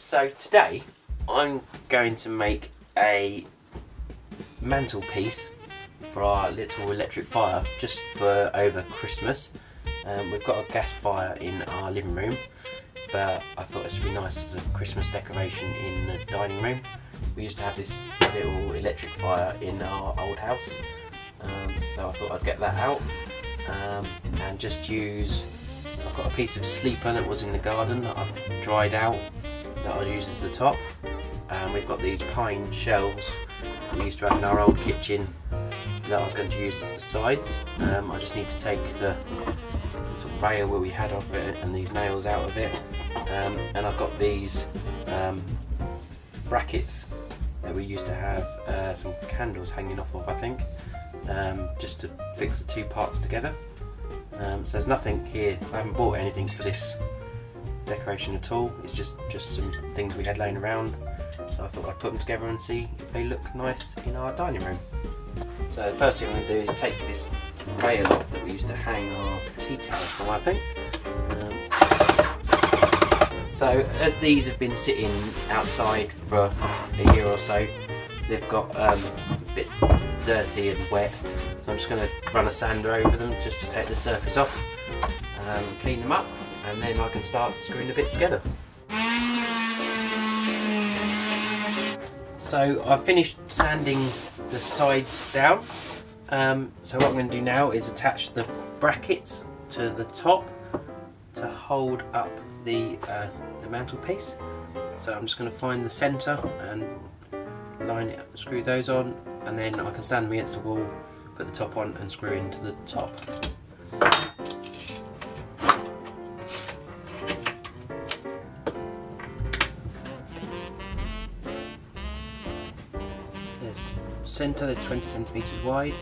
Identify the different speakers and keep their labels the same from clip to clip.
Speaker 1: So today I'm going to make a mantelpiece for our little electric fire just for over Christmas. We've got a gas fire in our living room, but I thought it should be nice as a Christmas decoration in the dining room. We used to have this little electric fire in our old house, so I thought I'd get that out and just use, I've got a piece of sleeper that was in the garden that I've dried out that I'll use as the top, and we've got these pine shelves we used to have in our old kitchen that I was going to use as the sides. I just need to take the sort of rail where we had off it and these nails out of it, and I've got these brackets that we used to have some candles hanging off of, I think, just to fix the two parts together. So there's nothing here, I haven't bought anything for this decoration at all, it's just some things we had laying around, so I thought I'd put them together and see if they look nice in our dining room. So the first thing I'm going to do is take this rail off that we used to hang our tea towels from, I think. So as these have been sitting outside for a year or so, they've got a bit dirty and wet, so I'm just going to run a sander over them just to take the surface off and clean them up, and then I can start screwing the bits together. So I've finished sanding the sides down, so what I'm going to do now is attach the brackets to the top to hold up the mantelpiece. So I'm just going to find the centre and line it up, screw those on, and then I can stand them against the wall, put the top on and screw into the top. Centre, they're 20 centimetres wide.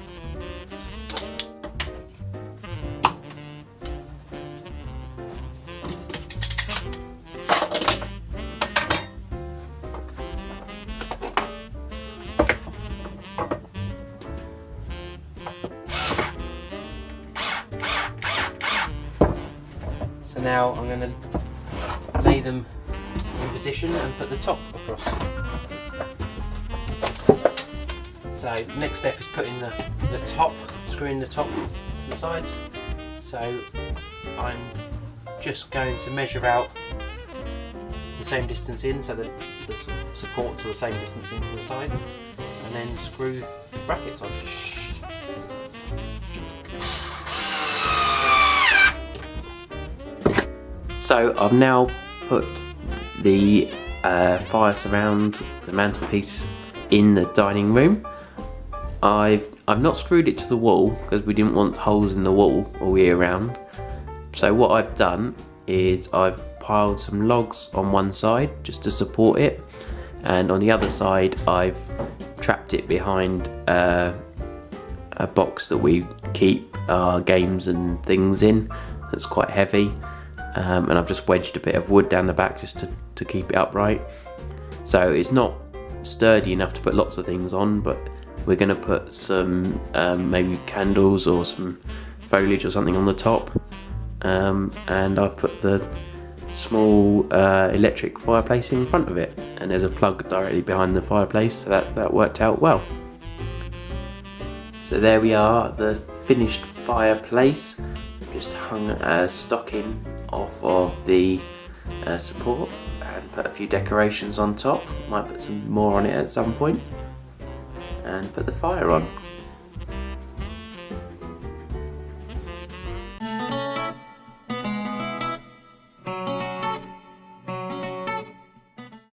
Speaker 1: So now I'm going to lay them in position and put the top across. So next step is putting the top, screwing the top to the sides. So I'm just going to measure out the same distance in, so that the supports are the same distance in for the sides, and then screw the brackets on. So I've now put the fire surround, the mantelpiece, in the dining room. I've not screwed it to the wall because we didn't want holes in the wall all year round. So what I've done is I've piled some logs on one side just to support it, and on the other side I've trapped it behind a box that we keep our games and things in that's quite heavy, and I've just wedged a bit of wood down the back just to keep it upright. So it's not sturdy enough to put lots of things on, but we're going to put some maybe candles or some foliage or something on the top, and I've put the small electric fireplace in front of it, and there's a plug directly behind the fireplace, so that worked out well. So there we are, the finished fireplace. Just hung a stocking off of the support and put a few decorations on top, might put some more on it at some point, and put the fire on.